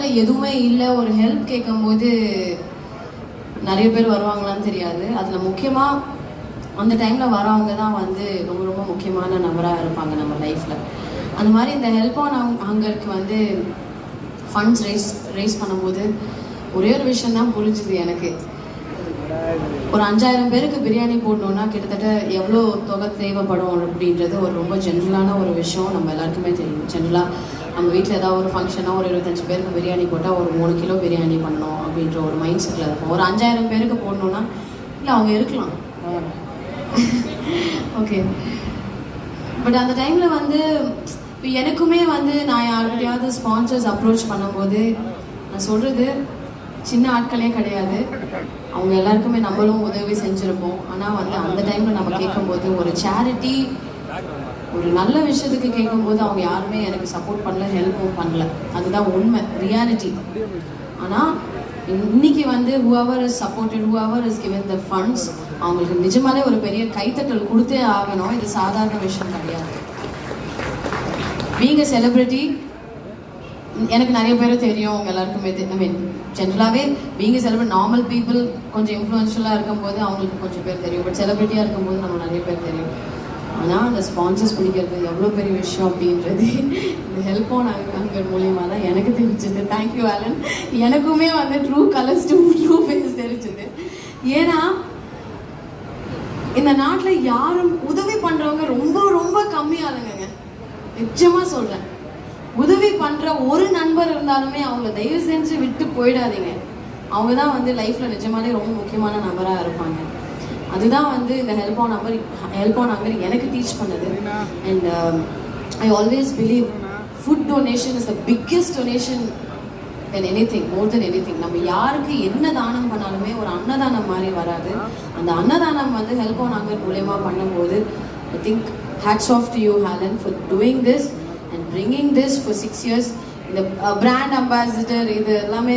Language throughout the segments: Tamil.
டைம்ல எதுவுமே இல்லை, ஒரு ஹெல்ப் கேட்கும்போது நிறைய பேர் வருவாங்களான்னு தெரியாது. அதுல முக்கியமா அந்த டைம்ல வரவங்க தான் வந்து ரொம்ப ரொம்ப முக்கியமான நபராக இருப்பாங்க நம்ம லைஃப்ல. அந்த மாதிரி இந்த ஹெல்ப் ஆன் ஹங்கருக்கு வந்து ஃபண்ட்ஸ் ரைஸ் பண்ணும்போது ஒரே ஒரு விஷயம் தான் புரிஞ்சுது எனக்கு. ஒரு 5000 பேருக்கு பிரியாணி போடணும்னா கிட்டத்தட்ட எவ்வளோ தொகை தேவைப்படும் அப்படின்றது ஒரு ரொம்ப ஜென்ரலான ஒரு விஷயம். நம்ம எல்லாருக்குமே தெரியும். ஜென்ரலாக நம்ம வீட்டில் ஏதாவது ஒரு ஃபங்க்ஷனாக ஒரு 25 பேருக்கு பிரியாணி போட்டால் ஒரு 3 கிலோ பிரியாணி பண்ணணும் அப்படின்ற ஒரு மைண்ட் செட்டில் இருக்கும். ஒரு 5000 பேருக்கு போடணும்னா இல்லை அவங்க இருக்கலாம், ஓகே. பட் அந்த டைமில் வந்து இப்போ எனக்குமே வந்து நான் யார்கிட்டயாவது ஸ்பான்சர்ஸ் அப்ரோச் பண்ணும்போது நான் சொல்கிறது சின்ன ஆட்களே கிடையாது. அவங்க எல்லாருக்குமே நம்மளும் உதவி செஞ்சுருப்போம். ஆனால் வந்து அந்த டைமில் நம்ம கேட்கும்போது ஒரு சேரிட்டி, ஒரு நல்ல விஷயத்துக்கு கேட்கும்போது அவங்க யாருமே எனக்கு சப்போர்ட் பண்ணல, ஹெல்ப்பும் பண்ணல. அதுதான் உண்மை, ரியாலிட்டி. ஆனால் இன்னைக்கு வந்து whoever is supported, whoever is given the funds, அவங்களுக்கு நிஜமாலே ஒரு பெரிய கைத்தட்டல் கொடுத்தே ஆகணும். இது சாதாரண விஷயம் கிடையாது. பீயிங் எ செலிபிரிட்டி, எனக்கு நிறைய பேர் தெரியும், அவங்க எல்லாருக்குமே ஐ மீன் ஜென்ரலாகவே being a celebrity, normal people கொஞ்சம் இன்ஃப்ளூயன்ஷியலாக இருக்கும்போது அவங்களுக்கு கொஞ்சம் பேர் தெரியும். பட் செலிபிரிட்டியாக இருக்கும்போது நம்ம நிறைய பேர் தெரியும். ஆனால் அந்த ஸ்பான்சர்ஸ் பிடிக்கிறது எவ்வளோ பெரிய விஷயம் அப்படின்றது இந்த ஹெல்ப் ஆன் ஹங்கர் மூலியமாக தான் எனக்கு தெரிஞ்சுது. Thank you Alan. எனக்குமே வந்து ட்ரூ கலர்ஸ் ட்ரூ ஃபேஸ் தெரிஞ்சுது. ஏன்னா இந்த நாட்டில் யாரும் உதவி பண்ணுறவங்க ரொம்ப ரொம்ப கம்மியாளுங்க. நிச்சயமாக சொல்கிறேன். உதவி பண்ணுற ஒரு நண்பர் இருந்தாலுமே அவங்கள தயவு செஞ்சு விட்டு போயிடாதீங்க. அவங்க தான் வந்து லைஃப்பில் நிஜமாலே ரொம்ப முக்கியமான நபராக இருப்பாங்க. அதுதான் வந்து இந்த ஹெல்ப் ஆன் ஹங்கர் எனக்கு டீச் பண்ணது. And I always believe food donation is the biggest donation then anything, more then anything. நம்ம யாருக்கு என்ன தானம் பண்ணாலுமே ஒரு அன்னதானம் மாதிரி வராது. அந்த அன்னதானம் வந்து ஹெல்ப் ஆன் ஹங்கர் மூலயமா பண்ணும்போது I think hats off to you Helen for doing this and bringing this for 6 years. இந்த பிராண்ட் அம்பாசிடர் இது எல்லாமே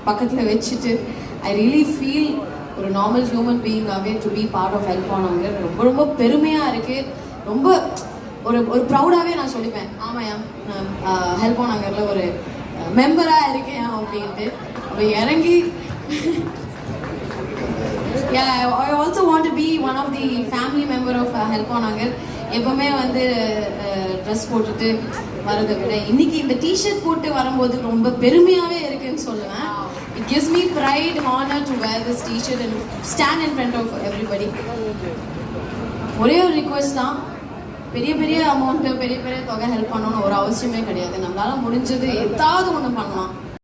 பக்கத்தில் வச்சுட்டு ஐ ரியலி ஃபீல் ஒரு நார்மல் ஹியூமன் பீயிங்காகவே to be part of help on hunger ரொம்ப ரொம்ப பெருமையாக இருக்குது. ரொம்ப ஒரு ப்ரௌடாகவே நான் சொல்லிப்பேன், ஆமாம் நான் ஹெல்ப் ஆன் ஹங்கரில் ஒரு மெம்பராக இருக்கேன் அப்படின்ட்டு. அப்போ இறங்கி I also want to be one of the family member of Help on Hunger. எப்பவுமே வந்து ட்ரெஸ் போட்டுட்டு வரதை விட இன்னைக்கு இந்த டிஷர்ட் போட்டு வரும்போது ரொம்ப பெருமையாகவே இருக்குன்னு சொல்லுவேன். It gives me pride, honor to wear this t-shirt and stand in front of everybody. ஒரே ஒரு ரிக்வெஸ்ட் தான், பெரிய அமௌண்ட்டு பெரிய தொகை ஹெல்ப் பண்ணணும்னு ஒரு அவசியமே கிடையாது. நம்மளால முடிஞ்சது ஏதாவது ஒன்று பண்ணலாம்.